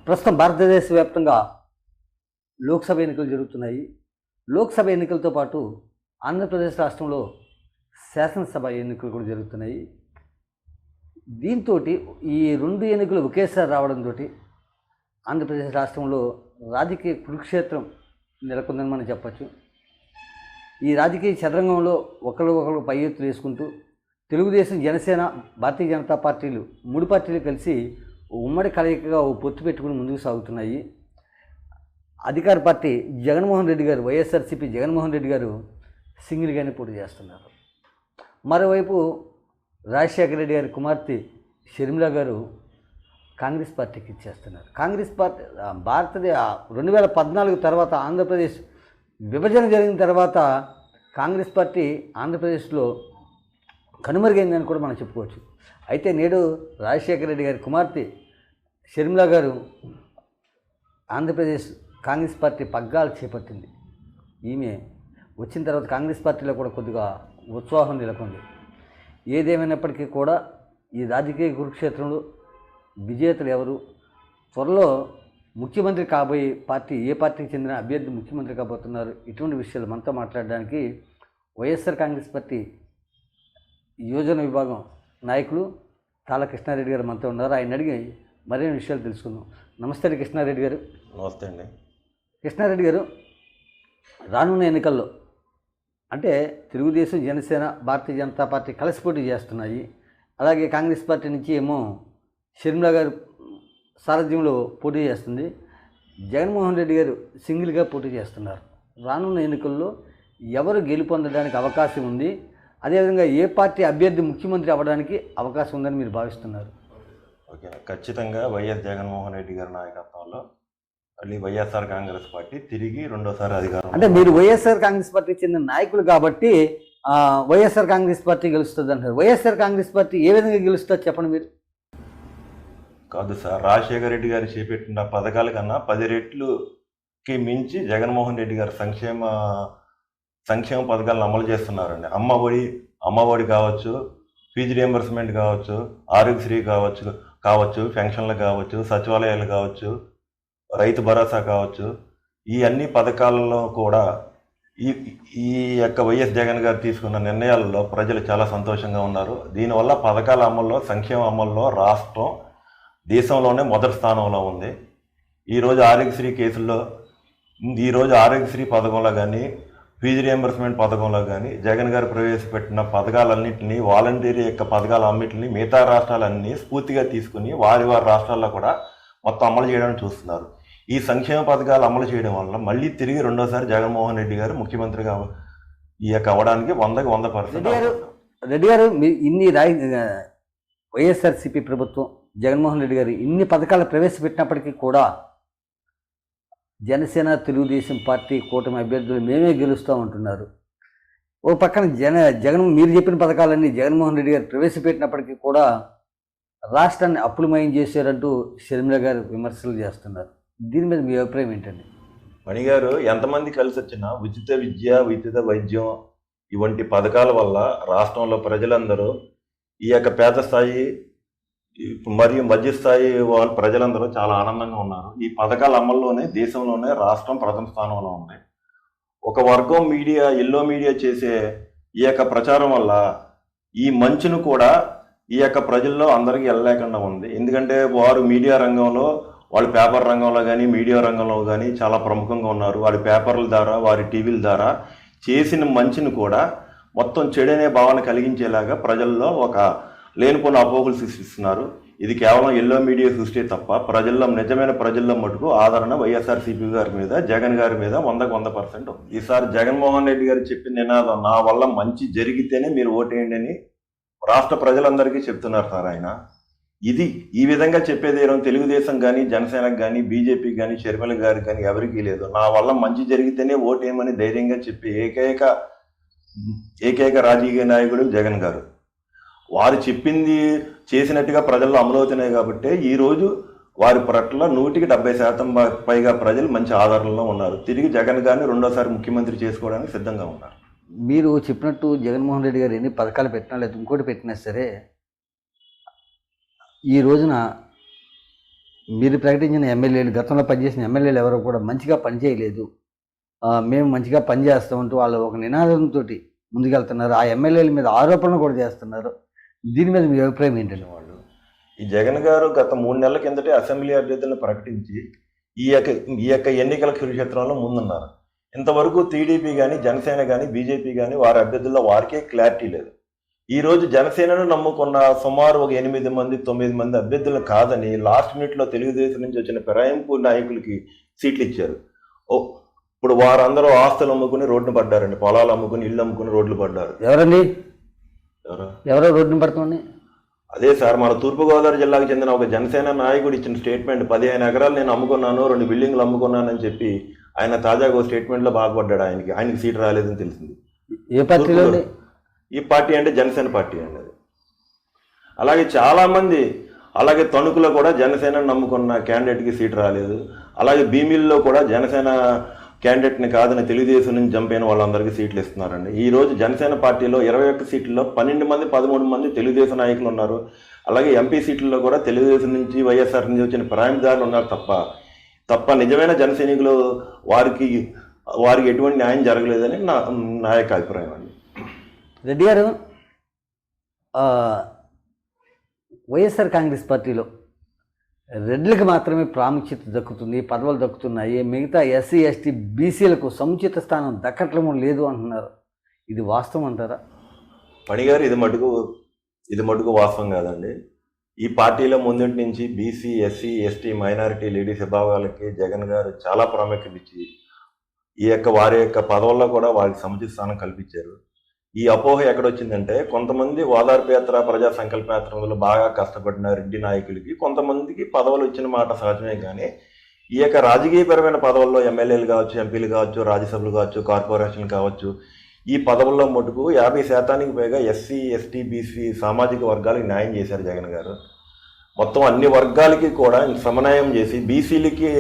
ప్రస్తుతం భారతదేశ వ్యాప్తంగా లోక్సభ ఎన్నికలు జరుగుతున్నాయి. లోక్సభ ఎన్నికలతో పాటు ఆంధ్రప్రదేశ్ రాష్ట్రంలో శాసనసభ ఎన్నికలు కూడా జరుగుతున్నాయి. దీంతో ఈ రెండు ఎన్నికలు ఒకేసారి రావడంతో ఆంధ్రప్రదేశ్ రాష్ట్రంలో రాజకీయ కురుక్షేత్రం నెలకొందని మనం చెప్పచ్చు. ఈ రాజకీయ చదరంగంలో ఒకరు పై ఎత్తులు వేసుకుంటూ తెలుగుదేశం, జనసేన, భారతీయ జనతా పార్టీలు మూడు పార్టీలు కలిసి ఉమ్మడి కలయికగా ఓ పొత్తు పెట్టుకుని ముందుకు సాగుతున్నాయి. అధికార పార్టీ జగన్మోహన్ రెడ్డి గారు, వైఎస్ఆర్సీపీ జగన్మోహన్ రెడ్డి గారు సింగిల్గానే పోటీ చేస్తున్నారు. మరోవైపు రాజశేఖర రెడ్డి గారి కుమార్తె షర్మిల గారు కాంగ్రెస్ పార్టీకి ఇచ్చేస్తున్నారు. కాంగ్రెస్ పార్టీ 2014 తర్వాత ఆంధ్రప్రదేశ్ విభజన జరిగిన తర్వాత కాంగ్రెస్ పార్టీ ఆంధ్రప్రదేశ్లో కనుమరుగైందని కూడా మనం చెప్పుకోవచ్చు. అయితే నేడు రాజశేఖర రెడ్డి గారి కుమార్తె షర్మిల గారు ఆంధ్రప్రదేశ్ కాంగ్రెస్ పార్టీ పగ్గాలు చేపట్టింది. ఈమె వచ్చిన తర్వాత కాంగ్రెస్ పార్టీలో కూడా కొద్దిగా ఉత్సాహం నెలకొంది. ఏదేమైనప్పటికీ కూడా ఈ రాజకీయ కురుక్షేత్రంలో విజేతలు ఎవరు, త్వరలో ముఖ్యమంత్రి కాబోయే పార్టీ, ఏ పార్టీకి చెందిన అభ్యర్థి ముఖ్యమంత్రి కాబోతున్నారు, ఇటువంటి విషయాలు మనతో మాట్లాడడానికి వైఎస్ఆర్ కాంగ్రెస్ పార్టీ యోజన విభాగం నాయకులు తాళ కృష్ణారెడ్డి గారు మనతో ఉన్నారు. ఆయన అడిగి మరిన్ని విషయాలు తెలుసుకుందాం. నమస్తే కృష్ణారెడ్డి గారు. నమస్తే అండి. కృష్ణారెడ్డి గారు, రానున్న ఎన్నికల్లో అంటే తెలుగుదేశం, జనసేన, భారతీయ జనతా పార్టీ కలిసి పోటీ చేస్తున్నాయి. అలాగే కాంగ్రెస్ పార్టీ నుంచి ఏమో షర్మిల గారు సారథ్యంలో పోటీ చేస్తుంది. జగన్మోహన్ రెడ్డి గారు సింగిల్గా పోటీ చేస్తున్నారు. రానున్న ఎన్నికల్లో ఎవరు గెలుపొందడానికి అవకాశం ఉంది, అదేవిధంగా ఏ పార్టీ అభ్యర్థి ముఖ్యమంత్రి అవ్వడానికి అవకాశం ఉందని మీరు భావిస్తున్నారు? ఓకే, ఖచ్చితంగా వైఎస్ జగన్మోహన్ రెడ్డి గారి నాయకత్వంలో మళ్ళీ వైఎస్ఆర్ కాంగ్రెస్ పార్టీ తిరిగి రెండోసారి అధికారం. అంటే మీరు వైఎస్ఆర్ కాంగ్రెస్ పార్టీకి చెందిన నాయకులు కాబట్టి వైఎస్ఆర్ కాంగ్రెస్ పార్టీ గెలుస్తుంది అంటారు. వైఎస్ఆర్ కాంగ్రెస్ పార్టీ ఏ విధంగా గెలుస్తుందో చెప్పండి మీరు. కాదు సార్, రాజశేఖర రెడ్డి గారు చేపట్టిన పథకాల కన్నా 10 రెట్లుకి మించి జగన్మోహన్ రెడ్డి గారు సంక్షేమ పథకాలను అమలు చేస్తున్నారండి. అమ్మఒడి కావచ్చు, ఫీజు రియంబర్స్మెంట్ కావచ్చు, ఆరోగ్యశ్రీ కావచ్చు, పెన్షన్లు కావచ్చు, సచివాలయాలు కావచ్చు, రైతు భరోసా కావచ్చు, ఈ అన్ని పథకాలలో కూడా ఈ యొక్క వైఎస్ జగన్ గారు తీసుకున్న నిర్ణయాలలో ప్రజలు చాలా సంతోషంగా ఉన్నారు. దీనివల్ల పథకాల అమల్లో, సంక్షేమ అమల్లో రాష్ట్రం దేశంలోనే మొదటి స్థానంలో ఉంది. ఈరోజు ఆరోగ్యశ్రీ పథకంలో కానీ, ఫీజు రియంబర్స్మెంట్ పథకంలో కానీ జగన్ గారు ప్రవేశపెట్టిన పథకాలన్నింటినీ, వాలంటీర్ యొక్క పథకాలన్నింటినీ మిగతా రాష్ట్రాలన్నీ స్ఫూర్తిగా తీసుకుని వారి రాష్ట్రాల్లో కూడా మొత్తం అమలు చేయడానికి చూస్తున్నారు. ఈ సంక్షేమ పథకాలు అమలు చేయడం వల్ల మళ్ళీ తిరిగి రెండోసారి జగన్మోహన్ రెడ్డి గారు ముఖ్యమంత్రిగా అవ్వడానికి 100%. రెడ్డి గారు, ఇన్ని వైఎస్ఆర్సీపీ ప్రభుత్వం, జగన్మోహన్ రెడ్డి గారు ఇన్ని పథకాలు ప్రవేశపెట్టినప్పటికీ కూడా జనసేన, తెలుగుదేశం పార్టీ కూటమి అభ్యర్థులు మేమే గెలుస్తూ ఉంటున్నారు. ఓ పక్కన జగన్ మీరు చెప్పిన పథకాలన్నీ జగన్మోహన్ రెడ్డి గారు ప్రవేశపెట్టినప్పటికీ కూడా రాష్ట్రాన్ని అప్పులమయం చేశారంటూ షర్మిల గారు విమర్శలు చేస్తున్నారు. దీని మీద మీ అభిప్రాయం ఏంటండి? మణిగారు, ఎంతమంది కలిసి వచ్చినా ఉచిత విద్య, ఉచిత వైద్యం ఇవంటి పథకాల వల్ల రాష్ట్రంలో ప్రజలందరూ ఈ యొక్క పేద స్థాయి మరియు మధ్యస్థాయి ప్రజలందరూ చాలా ఆనందంగా ఉన్నారు. ఈ పథకాల అమల్లోనే దేశంలోనే రాష్ట్రం ప్రథమ స్థానంలో ఉంది. ఒక వర్గం ఎల్లో మీడియా చేసే ఈ యొక్క ప్రచారం వల్ల ఈ మంచును కూడా ఈ యొక్క ప్రజల్లో అందరికీ వెళ్ళలేకుండా ఉంది. ఎందుకంటే వారు మీడియా రంగంలో, వాళ్ళు పేపర్ రంగంలో కానీ, మీడియా రంగంలో కానీ చాలా ప్రముఖంగా ఉన్నారు. వారి పేపర్ల ద్వారా, వారి టీవీల ద్వారా చేసిన మంచిని కూడా మొత్తం చెడనే భావన కలిగించేలాగా ప్రజల్లో ఒక లేనిపోయిన అపోహలు సృష్టిస్తున్నారు. ఇది కేవలం ఎల్లో మీడియా సృష్టి తప్ప నిజమైన ప్రజల్లో మటుకు ఆదరణ వైఎస్ఆర్సీపీ గారి మీద, జగన్ గారి మీద 100% ఉంది. ఈసారి జగన్మోహన్ రెడ్డి గారు చెప్పిన నినాదం, నా వల్ల మంచి జరిగితేనే మీరు ఓటేయండి అని రాష్ట్ర ప్రజలందరికీ చెప్తున్నారు సార్ ఆయన. ఈ విధంగా చెప్పేది తెలుగుదేశం కానీ, జనసేనకు కానీ, బీజేపీకి కానీ, షర్మిల గారికి కానీ ఎవరికీ లేదు. నా వల్ల మంచి జరిగితేనే ఓటేయమని ధైర్యంగా చెప్పే ఏకైక రాజకీయ నాయకుడు జగన్ గారు. వారు చెప్పింది చేసినట్టుగా ప్రజల్లో అమలవుతున్నాయి కాబట్టి ఈరోజు వారి పట్ల 170% పైగా ప్రజలు మంచి ఆదరణలో ఉన్నారు. తిరిగి జగన్ గారిని రెండోసారి ముఖ్యమంత్రి చేసుకోవడానికి సిద్ధంగా ఉన్నారు. మీరు చెప్పినట్టు జగన్మోహన్ రెడ్డి గారు ఎన్ని పథకాలు పెట్టినా, లేదా ఇంకోటి పెట్టినా సరే, ఈ రోజున మీరు ప్రకటించిన ఎమ్మెల్యేలు, గతంలో పనిచేసిన ఎమ్మెల్యేలు ఎవరు కూడా మంచిగా పనిచేయలేదు, మేము మంచిగా పనిచేస్తామంటూ వాళ్ళు ఒక నినాదంతో ముందుకెళ్తున్నారు. ఆ ఎమ్మెల్యేల మీద ఆరోపణలు కూడా చేస్తున్నారు. దీని మీద మీ అభిప్రాయం ఏంటండి? వాళ్ళు ఈ జగన్ గారు గత 3 నెలల కిందటే అసెంబ్లీ అభ్యర్థులను ప్రకటించి ఈ యొక్క ఎన్నికల కురుక్షేత్రంలో ముందున్నారు. ఇంతవరకు టీడీపీ కానీ, జనసేన కానీ, బీజేపీ కానీ వారి అభ్యర్థుల్లో వారికే క్లారిటీ లేదు. ఈ రోజు జనసేనను నమ్ముకున్న సుమారు ఒక 8 మంది 9 మంది అభ్యర్థులు కాదని లాస్ట్ మినిట్లో తెలుగుదేశం నుంచి వచ్చిన ఫిరాయింపు నాయకులకి సీట్లు ఇచ్చారు. ఇప్పుడు వారందరూ ఆస్తులు అమ్ముకుని రోడ్డును పడ్డారండి. పొలాలు అమ్ముకుని, ఇల్లు అమ్ముకుని రోడ్లు పడ్డారు. ఎవరండి? ఎవరో రోడ్డును పడుతుంది? అదే సార్, మన తూర్పుగోదావరి జిల్లాకు చెందిన ఒక జనసేన నాయకుడు ఇచ్చిన స్టేట్మెంట్, 15 ఎకరాలు నేను అమ్ముకున్నాను, 2 బిల్డింగ్లు అమ్ముకున్నానని చెప్పి ఆయన తాజాగా ఒక స్టేట్మెంట్లో బాగుపడ్డాడు. ఆయనకి సీట్ రాలేదని తెలిసింది. ఏ పార్టీలో? ఈ పార్టీ అంటే జనసేన పార్టీ అండి. అది అలాగే చాలామంది, అలాగే తణుకులో కూడా జనసేన నమ్ముకున్న క్యాండిడేట్కి సీట్ రాలేదు. అలాగే భీమిల్లో కూడా జనసేన క్యాండిడేట్ని కాదని తెలుగుదేశం నుంచి చంపిన వాళ్ళందరికీ సీట్లు ఇస్తున్నారండి. ఈ రోజు జనసేన పార్టీలో 21 సీట్లలో 12 మంది 13 మంది తెలుగుదేశం నాయకులు ఉన్నారు. అలాగే ఎంపీ సీట్లలో కూడా తెలుగుదేశం నుంచి, వైఎస్ఆర్ నుంచి వచ్చిన ప్రైమ్దారులు ఉన్నారు తప్ప నిజమైన జనసైనికులు వారికి ఎటువంటి న్యాయం జరగలేదని నా యొక్క అభిప్రాయం అండి. రెడ్డి గారు, వైఎస్ఆర్ కాంగ్రెస్ పార్టీలో రెడ్లకు మాత్రమే ప్రాముఖ్యత దక్కుతుంది, పదవులు దక్కుతున్నాయి, మిగతా ఎస్సీ ఎస్టీ బీసీలకు సముచిత స్థానం దక్కట్లం లేదు అంటున్నారు. ఇది వాస్తవం అంటారా? పనిగారు, ఇది మటుకు వాస్తవం కాదండి. ఈ పార్టీలో ముందుటి నుంచి BC, SC, ST, minority, ladies విభాగాలకి జగన్ గారు చాలా ప్రాముఖ్యత ఇచ్చి వారి యొక్క పదవుల్లో కూడా వారికి సముచిత స్థానం కల్పించారు. ఈ అపోహ ఎక్కడొచ్చిందంటే, కొంతమంది ఓదార్పు యాత్ర, ప్రజా సంకల్ప యాత్రలో బాగా కష్టపడిన రెడ్డి నాయకులకి కొంతమందికి పదవులు ఇచ్చిన మాట సహజమే, కానీ ఈ యొక్క రాజకీయపరమైన పదవుల్లో ఎమ్మెల్యేలు కావచ్చు, ఎంపీలు కావచ్చు, రాజ్యసభలు కావచ్చు, కార్పొరేషన్లు కావచ్చు, ఈ పదవుల్లో మటుకు 50% పైగా ఎస్సీ, ఎస్టీ, బీసీ సామాజిక వర్గాలకు న్యాయం చేశారు జగన్ గారు. మొత్తం అన్ని వర్గాలకి కూడా సమన్వయం చేసి బీసీలకి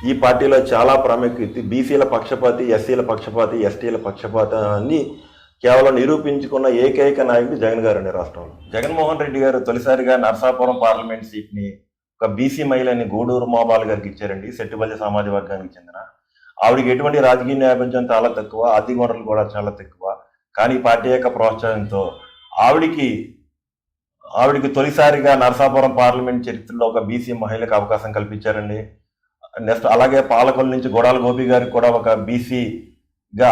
ఈ పార్టీలో చాలా ప్రాముఖ్యత, బీసీల పక్షపాతి, ఎస్సీల పక్షపాతి, ఎస్టీల పక్షపాతాన్ని కేవలం నిరూపించుకున్న ఏకైక నాయకుడు జగన్ గారు అండి రాష్ట్రంలో. జగన్మోహన్ రెడ్డి గారు తొలిసారిగా నర్సాపురం పార్లమెంట్ సీట్ని ఒక బీసీ మహిళని గూడూరు మాబాల్ గారికి ఇచ్చారండి. సెట్టుబల్లి సామాజిక వర్గానికి చెందిన ఆవిడికి ఎటువంటి రాజకీయ నేపథ్యం చాలా తక్కువ, ఆర్థిక వనరులు కూడా చాలా తక్కువ. కానీ పార్టీ యొక్క ప్రోత్సాహంతో ఆవిడికి తొలిసారిగా నర్సాపురం పార్లమెంట్ చరిత్రలో ఒక బీసీ మహిళకు అవకాశం కల్పించారండి. నెక్స్ట్ అలాగే పాలకొల్లు నుంచి గొడాల గోపి గారికి కూడా ఒక బీసీగా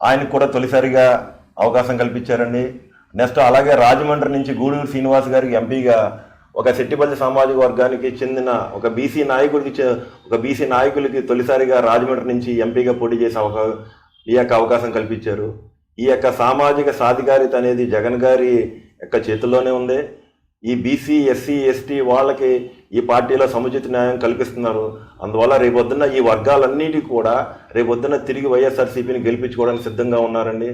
ఆయనకు కూడా తొలిసారిగా అవకాశం కల్పించారండి. నెక్స్ట్ అలాగే రాజమండ్రి నుంచి గూడూరు శ్రీనివాస్ గారికి ఎంపీగా ఒక సెట్టిపల్లి సామాజిక వర్గానికి చెందిన ఒక బీసీ నాయకులకి తొలిసారిగా రాజమండ్రి నుంచి ఎంపీగా పోటీ చేసే ఈ యొక్క అవకాశం కల్పించారు. ఈ యొక్క సామాజిక సాధికారిత అనేది జగన్ గారి యొక్క చేతుల్లోనే ఉంది. ఈ బీసీ, ఎస్సీ, ఎస్టీ వాళ్ళకి ఈ పార్టీలో సముచిత న్యాయం కల్పిస్తున్నారు. అందువల్ల రేపొద్దున ఈ వర్గాలన్నిటి కూడా రేపొద్దున తిరిగి వైఎస్ఆర్సీపీని గెలిపించుకోవడానికి సిద్ధంగా ఉన్నారండి.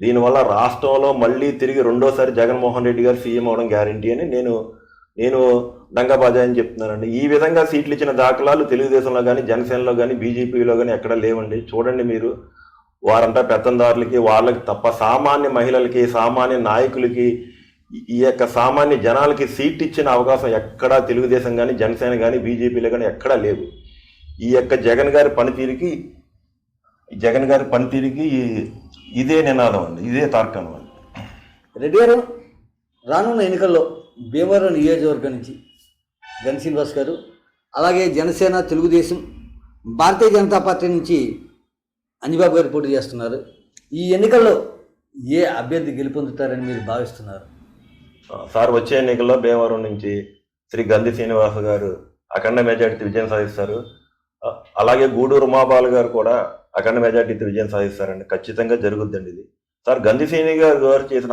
దీనివల్ల రాష్ట్రంలో మళ్ళీ తిరిగి రెండోసారి జగన్మోహన్ రెడ్డి గారు సీఎం అవడం గ్యారంటీ అని నేను డంగబాజా అని చెప్తున్నానండి. ఈ విధంగా సీట్లు ఇచ్చిన దాఖలాలు తెలుగుదేశంలో కానీ, జనసేనలో కానీ, బీజేపీలో కానీ ఎక్కడ లేవండి. చూడండి మీరు, వారంతా పెత్తందారులకి వాళ్ళకి తప్ప సామాన్య మహిళలకి, సామాన్య నాయకులకి, ఈ యొక్క సామాన్య జనాలకి సీట్ ఇచ్చిన అవకాశం ఎక్కడా తెలుగుదేశం కానీ, జనసేన కానీ, బీజేపీలో కానీ ఎక్కడా లేవు. ఈ యొక్క జగన్ గారి పనితీరుకి ఇదే నినాదం అండి, ఇదే తార్కాణం అండి. రెడ్డి గారు, రానున్న ఎన్నికల్లో భీమవరం నియోజకవర్గం నుంచి గన్ శ్రీనివాస్ గారు, అలాగే జనసేన, తెలుగుదేశం, భారతీయ జనతా పార్టీ నుంచి అంజిబాబు గారు పోటీ చేస్తున్నారు. ఈ ఎన్నికల్లో ఏ అభ్యర్థి గెలుపొందుతారని మీరు భావిస్తున్నారు? సార్, వచ్చే ఎన్నికల్లో భీమవరం నుంచి శ్రీ గంధి శ్రీనివాస గారు అఖండ మెజార్టీ విజయం సాధిస్తారు. అలాగే గూడూరు ఉమాబాల్ గారు కూడా అఖండ మెజార్టీతో విజయం సాధిస్తారండి. ఖచ్చితంగా జరుగుద్దండి ఇది. సార్, గంధి శ్రీని గారు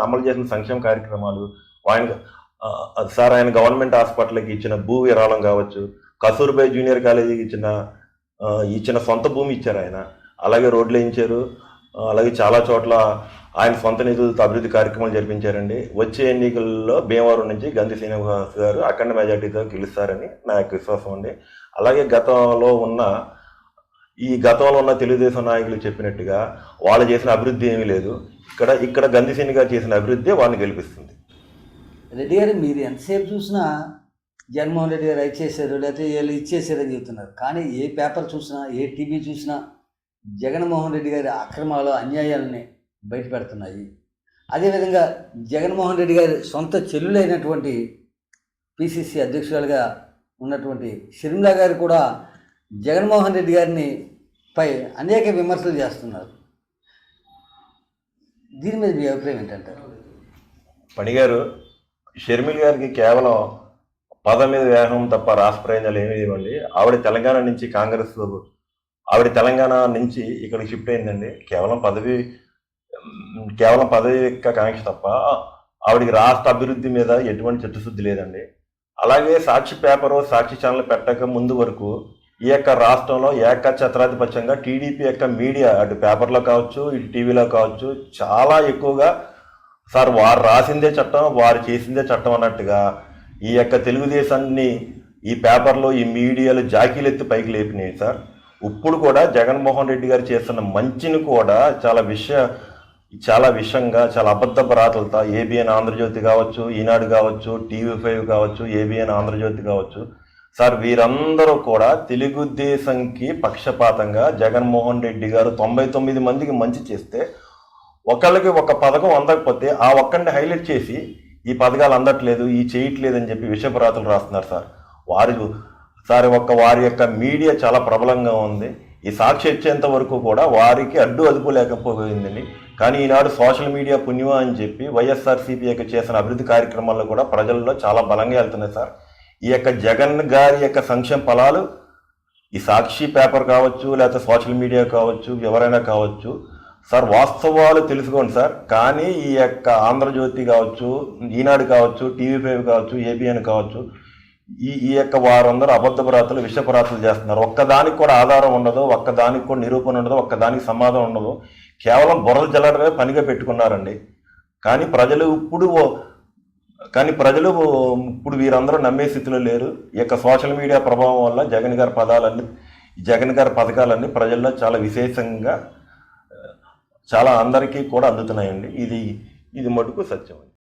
అమలు చేసిన సంక్షేమ కార్యక్రమాలు, ఆయన గవర్నమెంట్ హాస్పిటల్కి ఇచ్చిన భూ విరాళం కావచ్చు, కస్తూర్బాయ్ జూనియర్ కాలేజీకి ఇచ్చిన సొంత భూమి ఇచ్చారు ఆయన. అలాగే రోడ్లు వేయించారు. అలాగే చాలా చోట్ల ఆయన సొంత నిధులతో అభివృద్ధి కార్యక్రమాలు జరిపించారండి. వచ్చే ఎన్నికల్లో భీమవరం నుంచి గంధి శ్రీనివాస్ గారు అఖండ మెజార్టీతో గెలుస్తారని నా యొక్క విశ్వాసం అండి. అలాగే గతంలో ఉన్న తెలుగుదేశం నాయకులు చెప్పినట్టుగా వాళ్ళు చేసిన అభివృద్ధి ఏమీ లేదు. ఇక్కడ గంధి శ్రీని గారు చేసిన అభివృద్ధి వాళ్ళని గెలిపిస్తుంది. రెడ్డి గారు, మీరు ఎంతసేపు చూసినా జగన్మోహన్ రెడ్డి గారు ఇచ్చేసారు లేకపోతే వీళ్ళు ఇచ్చేసారని చెబుతున్నారు. కానీ ఏ పేపర్ చూసినా ఏ టీవీ చూసినా జగన్మోహన్ రెడ్డి గారి అక్రమాలు అన్యాయాలని బయట పెడుతున్నాయి. అదేవిధంగా జగన్మోహన్ రెడ్డి గారి సొంత చెల్లులైనటువంటి పిసిసి అధ్యక్షురాలుగా ఉన్నటువంటి షర్మిల గారు కూడా జగన్మోహన్ రెడ్డి గారిని పై అనేక విమర్శలు చేస్తున్నారు. దీని మీద మీ అభిప్రాయం ఏంటంటారు? పనిగారు, షర్మిల గారికి కేవలం పదం మీద వేగం తప్ప రాష్ట్ర ప్రయోజనాలు ఏమీ లేవండి. ఆవిడ తెలంగాణ నుంచి ఇక్కడికి షిఫ్ట్ అయిందండి. కేవలం పదవి యొక్క కాంక్ష తప్ప ఆవిడికి రాష్ట్ర అభివృద్ధి మీద ఎటువంటి చిత్తశుద్ధి లేదండి. అలాగే సాక్షి పేపరు, సాక్షి ఛానల్ పెట్టక ముందు వరకు ఈ యొక్క రాష్ట్రంలో ఏకఛత్రాధిపత్యంగా టీడీపీ యొక్క మీడియా, అటు పేపర్లో కావచ్చు ఇటు టీవీలో కావచ్చు, చాలా ఎక్కువగా సార్ వారు రాసిందే చట్టం, వారు చేసిందే చట్టం అన్నట్టుగా ఈ యొక్క తెలుగుదేశాన్ని ఈ పేపర్లో ఈ మీడియాలు జాకీలెత్తి పైకి లేపినాయి సార్. ఇప్పుడు కూడా జగన్మోహన్ రెడ్డి గారు చేస్తున్న మంచిని కూడా చాలా విషయంగా, చాలా అబద్ధపు రాతలతో ఏబిఎన్ ఆంధ్రజ్యోతి కావచ్చు, ఈనాడు కావచ్చు, TV5 కావచ్చు, ఏబిఎన్ ఆంధ్రజ్యోతి కావచ్చు సార్, వీరందరూ కూడా తెలుగుదేశంకి పక్షపాతంగా జగన్మోహన్ రెడ్డి గారు 99 మందికి మంచి చేస్తే ఒకళ్ళకి ఒక పథకం అందకపోతే ఆ ఒక్కడిని హైలైట్ చేసి ఈ పథకాలు అందట్లేదు, ఈ చేయట్లేదు అని చెప్పి విషపు రాతలు రాస్తున్నారు సార్. వారి యొక్క మీడియా చాలా ప్రబలంగా ఉంది. ఈ సాక్షి వచ్చేంత వరకు కూడా వారికి అదుపు లేకపోయిందండి. కానీ ఈనాడు సోషల్ మీడియా పుణ్యమా అని చెప్పి వైఎస్ఆర్సీపీ యొక్క చేసిన అభివృద్ధి కార్యక్రమాల్లో కూడా ప్రజల్లో చాలా బలంగా వెళ్తున్నాయి సార్. ఈ యొక్క జగన్ గారి యొక్క సంక్షేమ ఫలాలు ఈ సాక్షి పేపర్ కావచ్చు, లేకపోతే సోషల్ మీడియా కావచ్చు, ఎవరైనా కావచ్చు సార్, వాస్తవాలు తెలుసుకోండి సార్. కానీ ఈ యొక్క ఆంధ్రజ్యోతి కావచ్చు, ఈనాడు కావచ్చు, TV5 కావచ్చు, ఏబిఎన్ కావచ్చు, ఈ యొక్క వారందరూ అబద్ధపు రాతలు, విషపు రాతలు చేస్తున్నారు. ఒక్కదానికి కూడా ఆధారం ఉండదు, ఒక్కదానికి కూడా నిరూపణ ఉండదు, ఒక్కదానికి సమాధానం ఉండదు. కేవలం బుర్రలు జల్లడమే పనిగా పెట్టుకున్నారండి. కానీ ప్రజలు ఇప్పుడు వీరందరూ నమ్మే స్థితిలో లేరు. ఈ యొక్క సోషల్ మీడియా ప్రభావం వల్ల జగన్ గారి పథకాలన్నీ ప్రజల్లో చాలా విశేషంగా చాలా అందరికీ కూడా అందుతున్నాయండి. ఇది మటుకు సత్యం.